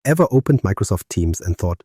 Ever opened Microsoft Teams and thought,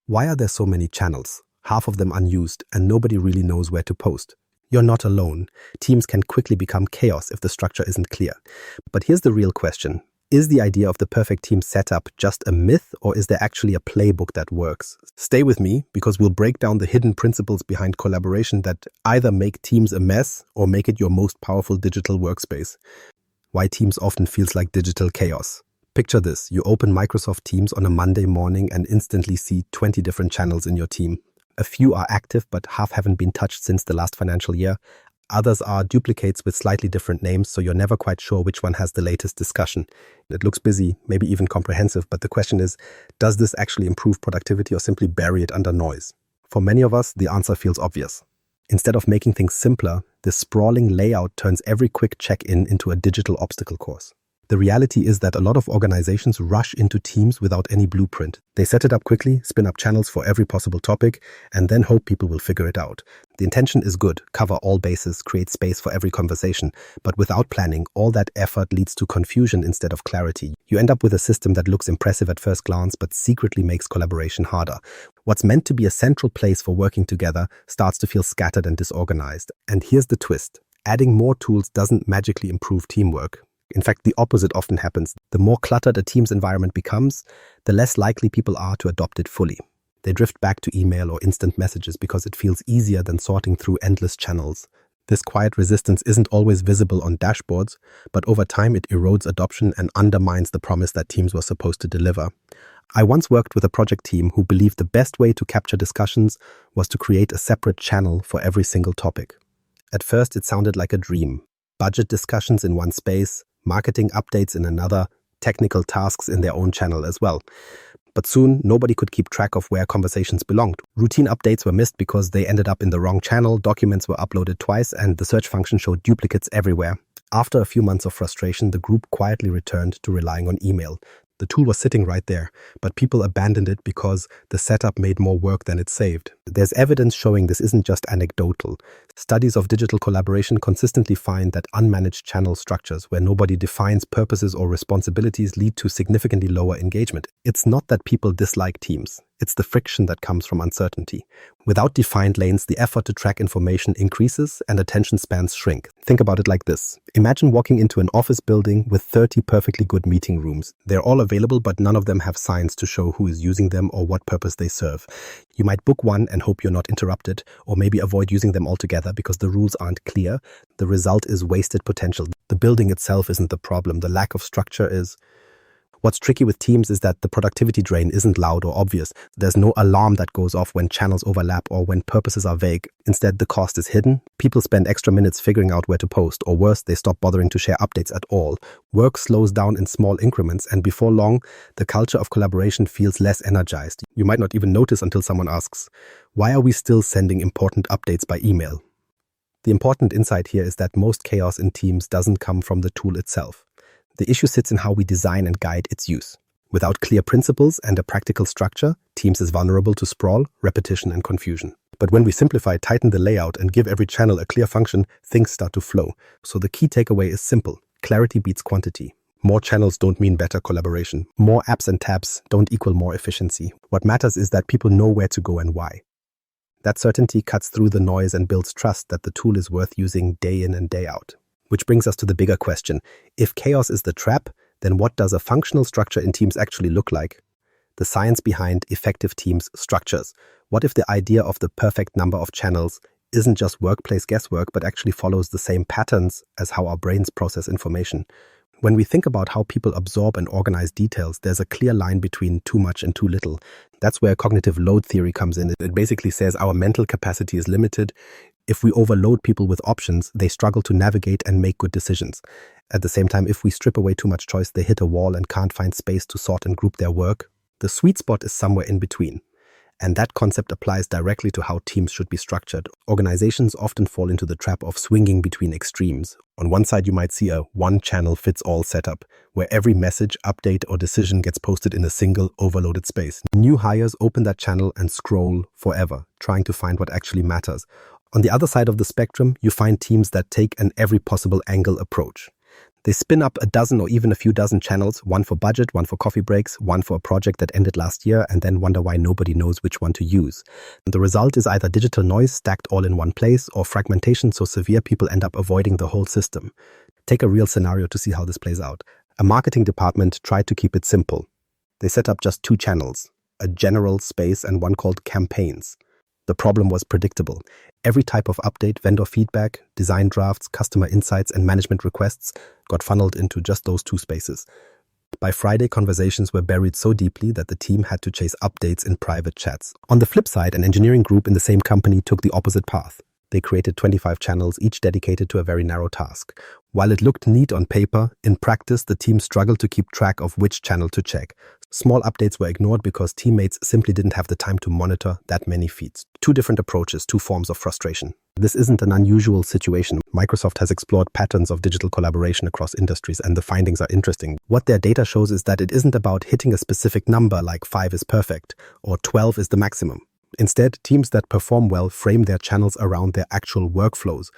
why are there so many channels, half of them unused, and nobody really knows where to post? You're not alone. Teams can quickly become chaos if the structure isn't clear. But here's the real question. Is the idea of the perfect team setup just a myth, or is there actually a playbook that works? Stay with me, because we'll break down the hidden principles behind collaboration that either make Teams a mess or make it your most powerful digital workspace. Why Teams often feels like digital chaos. Picture this. You open Microsoft Teams on a Monday morning and instantly see 20 different channels in your team. A few are active, but half haven't been touched since the last financial year. Others are duplicates with slightly different names, so you're never quite sure which one has the latest discussion. It looks busy, maybe even comprehensive, but the question is, does this actually improve productivity or simply bury it under noise? For many of us, the answer feels obvious. Instead of making things simpler, this sprawling layout turns every quick check-in into a digital obstacle course. The reality is that a lot of organizations rush into Teams without any blueprint. They set it up quickly, spin up channels for every possible topic, and then hope people will figure it out. The intention is good, cover all bases, create space for every conversation, but without planning, all that effort leads to confusion instead of clarity. You end up with a system that looks impressive at first glance, but secretly makes collaboration harder. What's meant to be a central place for working together starts to feel scattered and disorganized. And here's the twist. Adding more tools doesn't magically improve teamwork. In fact, the opposite often happens. The more cluttered a team's environment becomes, the less likely people are to adopt it fully. They drift back to email or instant messages because it feels easier than sorting through endless channels. This quiet resistance isn't always visible on dashboards, but over time it erodes adoption and undermines the promise that teams were supposed to deliver. I once worked with a project team who believed the best way to capture discussions was to create a separate channel for every single topic. At first, it sounded like a dream. Budget discussions in one space, marketing updates in another, technical tasks in their own channel as well. But soon, nobody could keep track of where conversations belonged. Routine updates were missed because they ended up in the wrong channel, documents were uploaded twice, and the search function showed duplicates everywhere. After a few months of frustration, the group quietly returned to relying on email. The tool was sitting right there, but people abandoned it because the setup made more work than it saved. There's evidence showing this isn't just anecdotal. Studies of digital collaboration consistently find that unmanaged channel structures where nobody defines purposes or responsibilities lead to significantly lower engagement. It's not that people dislike Teams. It's the friction that comes from uncertainty. Without defined lanes, the effort to track information increases and attention spans shrink. Think about it like this. Imagine walking into an office building with 30 perfectly good meeting rooms. They're all available, but none of them have signs to show who is using them or what purpose they serve. You might book one and hope you're not interrupted, or maybe avoid using them altogether because the rules aren't clear. The result is wasted potential. The building itself isn't the problem. The lack of structure is. What's tricky with Teams is that the productivity drain isn't loud or obvious. There's no alarm that goes off when channels overlap or when purposes are vague. Instead, the cost is hidden. People spend extra minutes figuring out where to post, or worse, they stop bothering to share updates at all. Work slows down in small increments, and before long, the culture of collaboration feels less energized. You might not even notice until someone asks, why are we still sending important updates by email? The important insight here is that most chaos in Teams doesn't come from the tool itself. The issue sits in how we design and guide its use. Without clear principles and a practical structure, Teams is vulnerable to sprawl, repetition, and confusion. But when we simplify, tighten the layout, and give every channel a clear function, things start to flow. So the key takeaway is simple. Clarity beats quantity. More channels don't mean better collaboration. More apps and tabs don't equal more efficiency. What matters is that people know where to go and why. That certainty cuts through the noise and builds trust that the tool is worth using day in and day out. Which brings us to the bigger question. If chaos is the trap, then what does a functional structure in Teams actually look like? The science behind effective Teams structures. What if the idea of the perfect number of channels isn't just workplace guesswork, but actually follows the same patterns as how our brains process information? When we think about how people absorb and organize details, there's a clear line between too much and too little. That's where cognitive load theory comes in. It basically says our mental capacity is limited. If we overload people with options, they struggle to navigate and make good decisions. At the same time, if we strip away too much choice, they hit a wall and can't find space to sort and group their work. The sweet spot is somewhere in between. And that concept applies directly to how teams should be structured. Organizations often fall into the trap of swinging between extremes. On one side, you might see a one-channel-fits-all setup, where every message, update, or decision gets posted in a single, overloaded space. New hires open that channel and scroll forever, trying to find what actually matters. On the other side of the spectrum, you find teams that take an every possible angle approach. They spin up a dozen or even a few dozen channels, one for budget, one for coffee breaks, one for a project that ended last year, and then wonder why nobody knows which one to use. And the result is either digital noise stacked all in one place or fragmentation so severe people end up avoiding the whole system. Take a real scenario to see how this plays out. A marketing department tried to keep it simple. They set up just two channels, a general space and one called campaigns. The problem was predictable. Every type of update, vendor feedback, design drafts, customer insights, and management requests got funneled into just those two spaces. By Friday, conversations were buried so deeply that the team had to chase updates in private chats. On the flip side, an engineering group in the same company took the opposite path. They created 25 channels, each dedicated to a very narrow task. While it looked neat on paper, in practice, the team struggled to keep track of which channel to check. Small updates were ignored because teammates simply didn't have the time to monitor that many feeds. Two different approaches, two forms of frustration. This isn't an unusual situation. Microsoft has explored patterns of digital collaboration across industries, and the findings are interesting. What their data shows is that it isn't about hitting a specific number like 5 is perfect or 12 is the maximum. Instead, teams that perform well frame their channels around their actual workflows.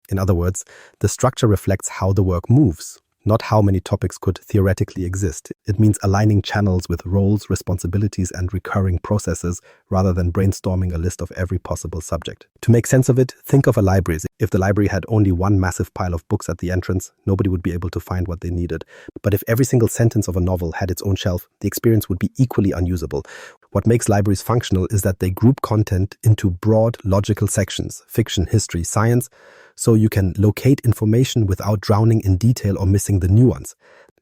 In other words, the structure reflects how the work moves, not how many topics could theoretically exist. It means aligning channels with roles, responsibilities, and recurring processes rather than brainstorming a list of every possible subject. To make sense of it, think of a library. If the library had only one massive pile of books at the entrance, nobody would be able to find what they needed. But if every single sentence of a novel had its own shelf, the experience would be equally unusable. What makes libraries functional is that they group content into broad, logical sections, fiction, history, science, so you can locate information without drowning in detail or missing the nuance.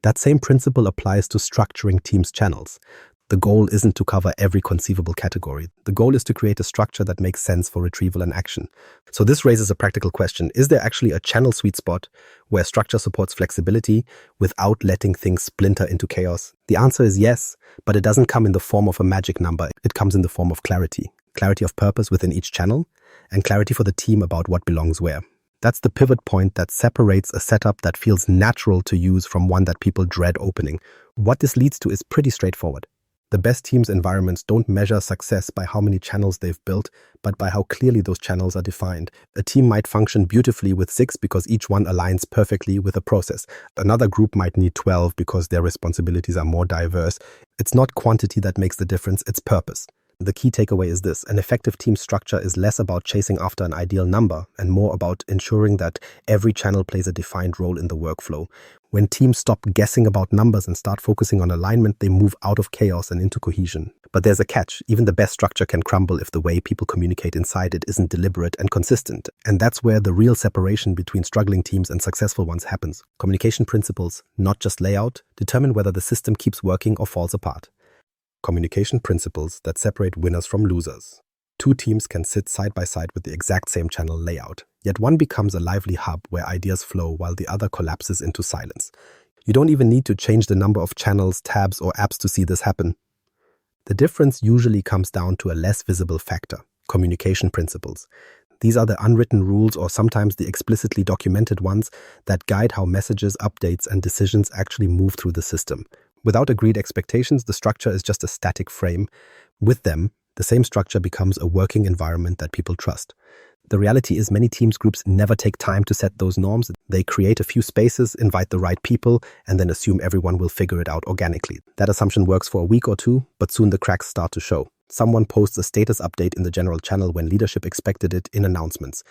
That same principle applies to structuring teams' channels. The goal isn't to cover every conceivable category. The goal is to create a structure that makes sense for retrieval and action. So this raises a practical question. Is there actually a channel sweet spot where structure supports flexibility without letting things splinter into chaos? The answer is yes, but it doesn't come in the form of a magic number. It comes in the form of clarity. Clarity of purpose within each channel and clarity for the team about what belongs where. That's the pivot point that separates a setup that feels natural to use from one that people dread opening. What this leads to is pretty straightforward. The best teams' environments don't measure success by how many channels they've built, but by how clearly those channels are defined. A team might function beautifully with 6 because each one aligns perfectly with a process. Another group might need 12 because their responsibilities are more diverse. It's not quantity that makes the difference, it's purpose. The key takeaway is this: an effective team structure is less about chasing after an ideal number and more about ensuring that every channel plays a defined role in the workflow. When teams stop guessing about numbers and start focusing on alignment, they move out of chaos and into cohesion. But there's a catch. Even the best structure can crumble if the way people communicate inside it isn't deliberate and consistent. And that's where the real separation between struggling teams and successful ones happens. Communication principles, not just layout, determine whether the system keeps working or falls apart. Communication principles that separate winners from losers. Two teams can sit side by side with the exact same channel layout, yet one becomes a lively hub where ideas flow while the other collapses into silence. You don't even need to change the number of channels, tabs, or apps to see this happen. The difference usually comes down to a less visible factor: communication principles. These are the unwritten rules, or sometimes the explicitly documented ones, that guide how messages, updates, and decisions actually move through the system. Without agreed expectations, the structure is just a static frame. With them, the same structure becomes a working environment that people trust. The reality is many teams groups never take time to set those norms. They create a few spaces, invite the right people, and then assume everyone will figure it out organically. That assumption works for a week or two, but soon the cracks start to show. Someone posts a status update in the general channel when leadership expected it in announcements.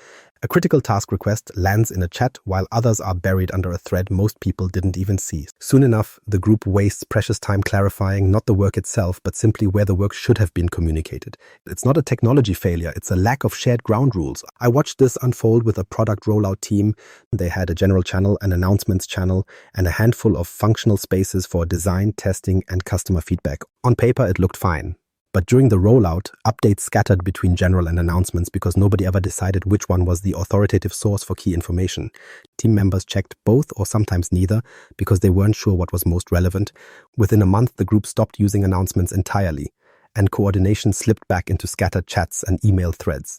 A critical task request lands in a chat while others are buried under a thread most people didn't even see. Soon enough, the group wastes precious time clarifying not the work itself, but simply where the work should have been communicated. It's not a technology failure, it's a lack of shared ground rules. I watched this unfold with a product rollout team. They had a general channel, an announcements channel, and a handful of functional spaces for design, testing, and customer feedback. On paper, it looked fine. But during the rollout, updates scattered between general and announcements because nobody ever decided which one was the authoritative source for key information. Team members checked both or sometimes neither because they weren't sure what was most relevant. Within a month, the group stopped using announcements entirely, and coordination slipped back into scattered chats and email threads.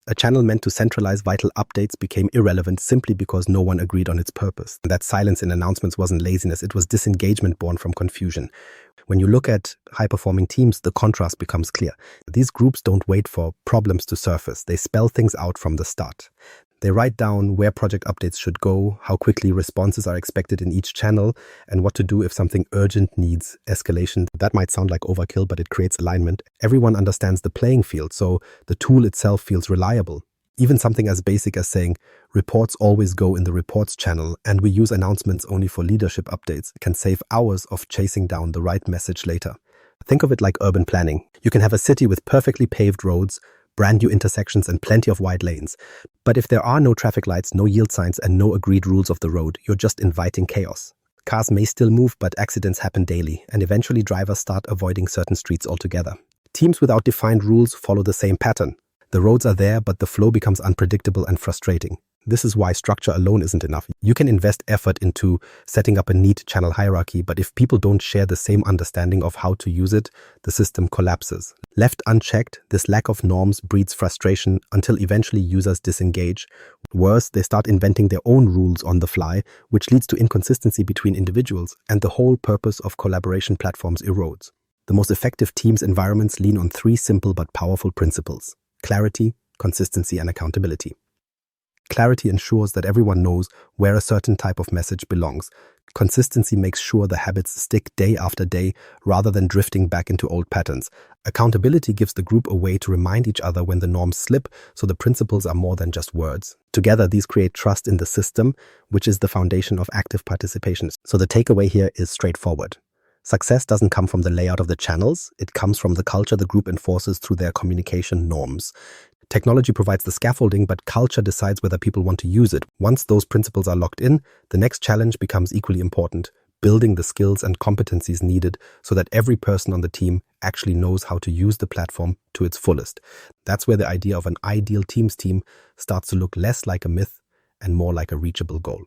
A channel meant to centralize vital updates became irrelevant simply because no one agreed on its purpose. That silence in announcements wasn't laziness, it was disengagement born from confusion. When you look at high-performing teams, the contrast becomes clear. These groups don't wait for problems to surface. They spell things out from the start. They write down where project updates should go, how quickly responses are expected in each channel, and what to do if something urgent needs escalation. That might sound like overkill, but it creates alignment. Everyone understands the playing field, so the tool itself feels reliable. Even something as basic as saying, reports always go in the reports channel and we use announcements only for leadership updates can save hours of chasing down the right message later. Think of it like urban planning. You can have a city with perfectly paved roads, brand new intersections and plenty of wide lanes. But if there are no traffic lights, no yield signs and no agreed rules of the road, you're just inviting chaos. Cars may still move, but accidents happen daily, and eventually drivers start avoiding certain streets altogether. Teams without defined rules follow the same pattern. The roads are there, but the flow becomes unpredictable and frustrating. This is why structure alone isn't enough. You can invest effort into setting up a neat channel hierarchy, but if people don't share the same understanding of how to use it, the system collapses. Left unchecked, this lack of norms breeds frustration until eventually users disengage. Worse, they start inventing their own rules on the fly, which leads to inconsistency between individuals, and the whole purpose of collaboration platforms erodes. The most effective teams environments lean on three simple but powerful principles: clarity, consistency, and accountability. Clarity ensures that everyone knows where a certain type of message belongs. Consistency makes sure the habits stick day after day rather than drifting back into old patterns. Accountability gives the group a way to remind each other when the norms slip, so the principles are more than just words. Together, these create trust in the system, which is the foundation of active participation. So the takeaway here is straightforward. Success doesn't come from the layout of the channels, it comes from the culture the group enforces through their communication norms. Technology provides the scaffolding, but culture decides whether people want to use it. Once those principles are locked in, the next challenge becomes equally important: building the skills and competencies needed so that every person on the team actually knows how to use the platform to its fullest. That's where the idea of an ideal teams team starts to look less like a myth and more like a reachable goal.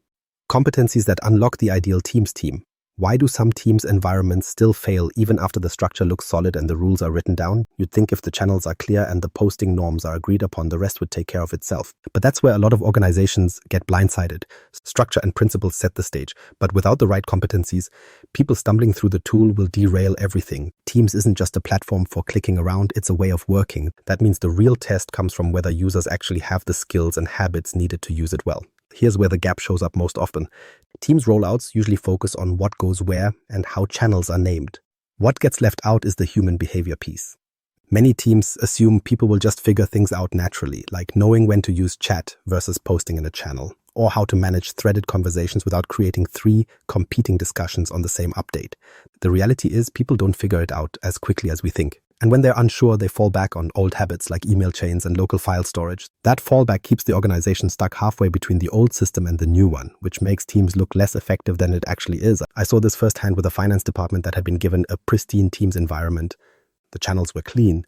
Competencies that unlock the ideal teams team. Why do some teams' environments still fail even after the structure looks solid and the rules are written down? You'd think if the channels are clear and the posting norms are agreed upon, the rest would take care of itself. But that's where a lot of organizations get blindsided. Structure and principles set the stage, but without the right competencies, people stumbling through the tool will derail everything. Teams isn't just a platform for clicking around, it's a way of working. That means the real test comes from whether users actually have the skills and habits needed to use it well. Here's where the gap shows up most often. Teams rollouts usually focus on what goes where and how channels are named. What gets left out is the human behavior piece. Many teams assume people will just figure things out naturally, like knowing when to use chat versus posting in a channel, or how to manage threaded conversations without creating 3 competing discussions on the same update. The reality is people don't figure it out as quickly as we think. And when they're unsure, they fall back on old habits like email chains and local file storage. That fallback keeps the organization stuck halfway between the old system and the new one, which makes teams look less effective than it actually is. I saw this firsthand with a finance department that had been given a pristine Teams environment. The channels were clean,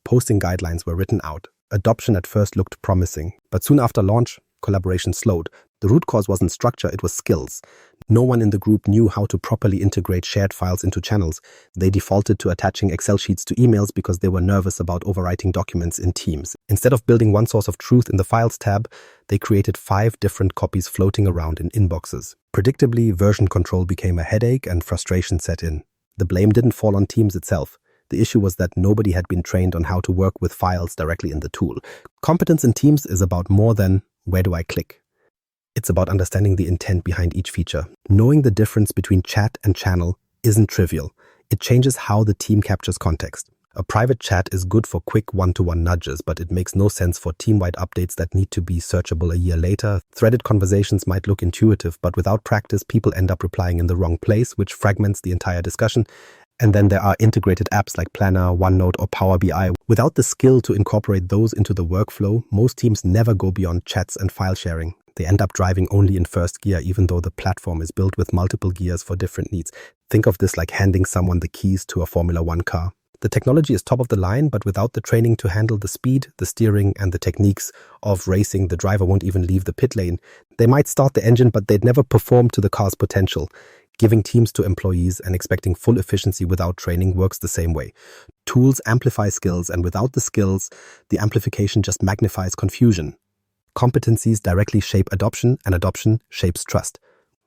posting guidelines were written out. Adoption at first looked promising, but soon after launch, collaboration slowed. The root cause wasn't structure, it was skills. No one in the group knew how to properly integrate shared files into channels. They defaulted to attaching Excel sheets to emails because they were nervous about overwriting documents in Teams. Instead of building one source of truth in the Files tab, they created 5 different copies floating around in inboxes. Predictably, version control became a headache and frustration set in. The blame didn't fall on Teams itself. The issue was that nobody had been trained on how to work with files directly in the tool. Competence in Teams is about more than where do I click. It's about understanding the intent behind each feature. Knowing the difference between chat and channel isn't trivial. It changes how the team captures context. A private chat is good for quick one-to-one nudges, but it makes no sense for team-wide updates that need to be searchable a year later. Threaded conversations might look intuitive, but without practice, people end up replying in the wrong place, which fragments the entire discussion. And then there are integrated apps like Planner, OneNote, or Power BI. Without the skill to incorporate those into the workflow, most teams never go beyond chats and file sharing. They end up driving only in first gear, even though the platform is built with multiple gears for different needs. Think of this like handing someone the keys to a Formula One car. The technology is top of the line, but without the training to handle the speed, the steering, and the techniques of racing, the driver won't even leave the pit lane. They might start the engine, but they'd never perform to the car's potential. Giving teams to employees and expecting full efficiency without training works the same way. Tools amplify skills, and without the skills, the amplification just magnifies confusion. Competencies directly shape adoption, and adoption shapes trust.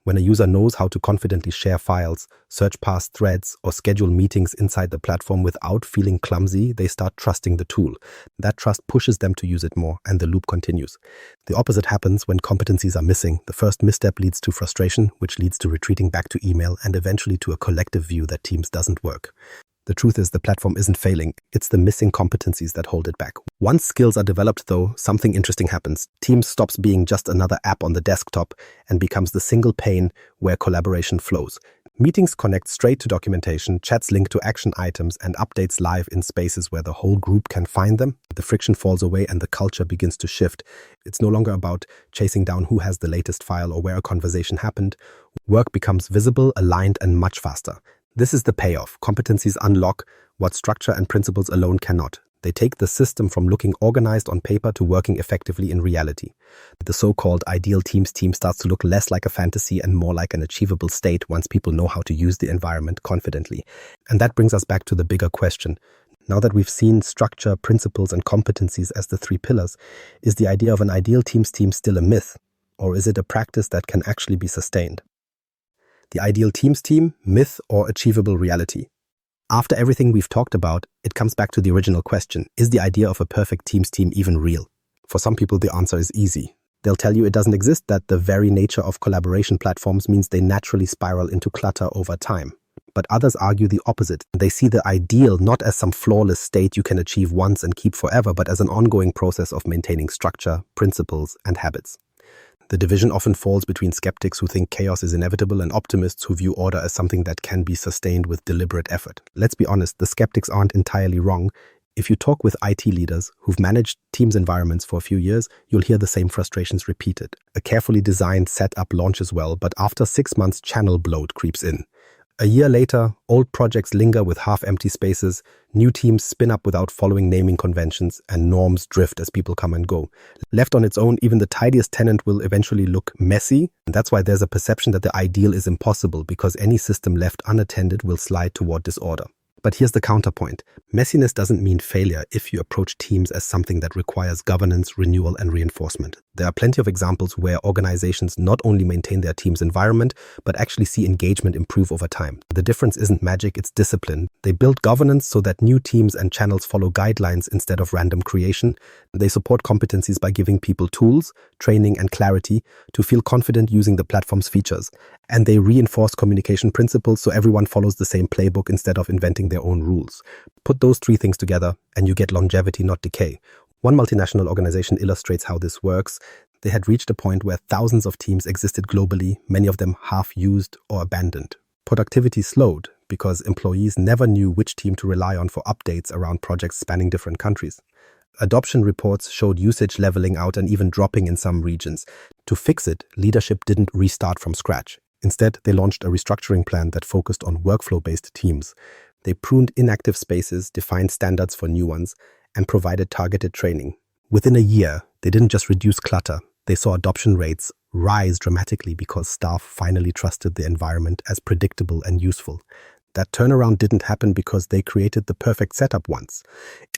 When a user knows how to confidently share files, search past threads, or schedule meetings inside the platform without feeling clumsy, they start trusting the tool. That trust pushes them to use it more, and the loop continues. The opposite happens when competencies are missing. The first misstep leads to frustration, which leads to retreating back to email and eventually to a collective view that Teams doesn't work. The truth is the platform isn't failing. It's the missing competencies that hold it back. Once skills are developed, though, something interesting happens. Teams stops being just another app on the desktop and becomes the single pane where collaboration flows. Meetings connect straight to documentation, chats link to action items, and updates live in spaces where the whole group can find them. The friction falls away and the culture begins to shift. It's no longer about chasing down who has the latest file or where a conversation happened. Work becomes visible, aligned, and much faster. This is the payoff. Competencies unlock what structure and principles alone cannot. They take the system from looking organized on paper to working effectively in reality. The so-called ideal team starts to look less like a fantasy and more like an achievable state once people know how to use the environment confidently. And that brings us back to the bigger question. Now that we've seen structure, principles, and competencies as the three pillars, is the idea of an ideal team still a myth? Or is it a practice that can actually be sustained? The ideal team, myth or achievable reality? After everything we've talked about, it comes back to the original question. Is the idea of a perfect team even real? For some people, the answer is easy. They'll tell you it doesn't exist, that the very nature of collaboration platforms means they naturally spiral into clutter over time. But others argue the opposite. They see the ideal not as some flawless state you can achieve once and keep forever, but as an ongoing process of maintaining structure, principles, and habits. The division often falls between skeptics who think chaos is inevitable and optimists who view order as something that can be sustained with deliberate effort. Let's be honest, the skeptics aren't entirely wrong. If you talk with IT leaders who've managed Teams environments for a few years, you'll hear the same frustrations repeated. A carefully designed setup launches well, but after 6 months, channel bloat creeps in. A year later, old projects linger with half-empty spaces, new teams spin up without following naming conventions, and norms drift as people come and go. Left on its own, even the tidiest tenant will eventually look messy, and that's why there's a perception that the ideal is impossible, because any system left unattended will slide toward disorder. But here's the counterpoint. Messiness doesn't mean failure if you approach Teams as something that requires governance, renewal, and reinforcement. There are plenty of examples where organizations not only maintain their team's environment, but actually see engagement improve over time. The difference isn't magic, it's discipline. They build governance so that new teams and channels follow guidelines instead of random creation. They support competencies by giving people tools, training, and clarity to feel confident using the platform's features. And they reinforce communication principles so everyone follows the same playbook instead of inventing their own rules. Put those three things together and you get longevity, not decay. One multinational organization illustrates how this works. They had reached a point where thousands of teams existed globally, many of them half-used or abandoned. Productivity slowed because employees never knew which team to rely on for updates around projects spanning different countries. Adoption reports showed usage leveling out and even dropping in some regions. To fix it, leadership didn't restart from scratch. Instead, they launched a restructuring plan that focused on workflow-based teams. They pruned inactive spaces, defined standards for new ones, and provided targeted training. Within a year, they didn't just reduce clutter. They saw adoption rates rise dramatically because staff finally trusted the environment as predictable and useful. That turnaround didn't happen because they created the perfect setup once.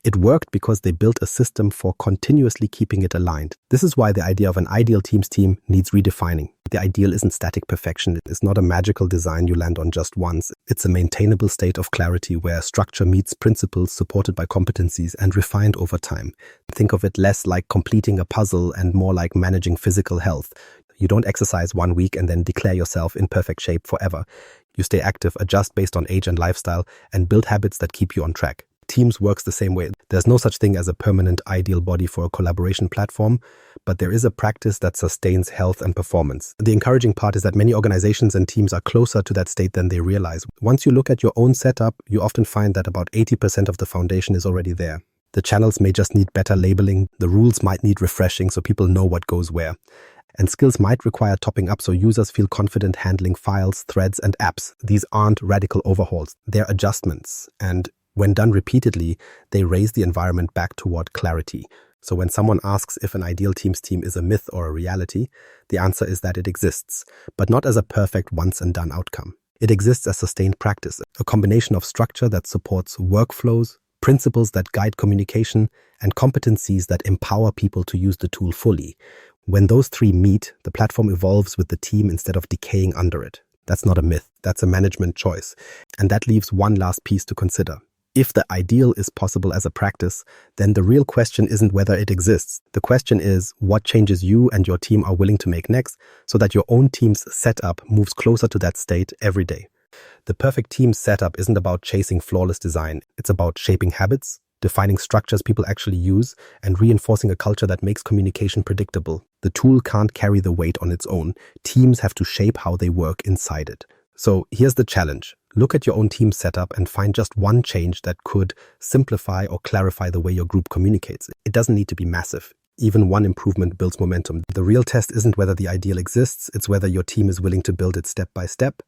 It worked because they built a system for continuously keeping it aligned. This is why the idea of an ideal Teams team needs redefining. The ideal isn't static perfection. It's not a magical design you land on just once. It's a maintainable state of clarity where structure meets principles supported by competencies and refined over time. Think of it less like completing a puzzle and more like managing physical health. You don't exercise 1 week and then declare yourself in perfect shape forever. You stay active, adjust based on age and lifestyle, and build habits that keep you on track. Teams works the same way. There's no such thing as a permanent ideal body for a collaboration platform, but there is a practice that sustains health and performance. The encouraging part is that many organizations and teams are closer to that state than they realize. Once you look at your own setup, you often find that about 80% of the foundation is already there. The channels may just need better labeling, the rules might need refreshing so people know what goes where. And skills might require topping up so users feel confident handling files, threads, and apps. These aren't radical overhauls, they're adjustments. And when done repeatedly, they raise the environment back toward clarity. So when someone asks if an ideal Teams team is a myth or a reality, the answer is that it exists, but not as a perfect once-and-done outcome. It exists as sustained practice, a combination of structure that supports workflows, principles that guide communication, and competencies that empower people to use the tool fully. When those three meet, the platform evolves with the team instead of decaying under it. That's not a myth, that's a management choice. And that leaves one last piece to consider. If the ideal is possible as a practice, then the real question isn't whether it exists. The question is what changes you and your team are willing to make next so that your own team's setup moves closer to that state every day. The perfect team setup isn't about chasing flawless design. It's about shaping habits, defining structures people actually use, and reinforcing a culture that makes communication predictable. The tool can't carry the weight on its own. Teams have to shape how they work inside it. So here's the challenge. Look at your own team setup and find just one change that could simplify or clarify the way your group communicates. It doesn't need to be massive. Even one improvement builds momentum. The real test isn't whether the ideal exists, it's whether your team is willing to build it step by step,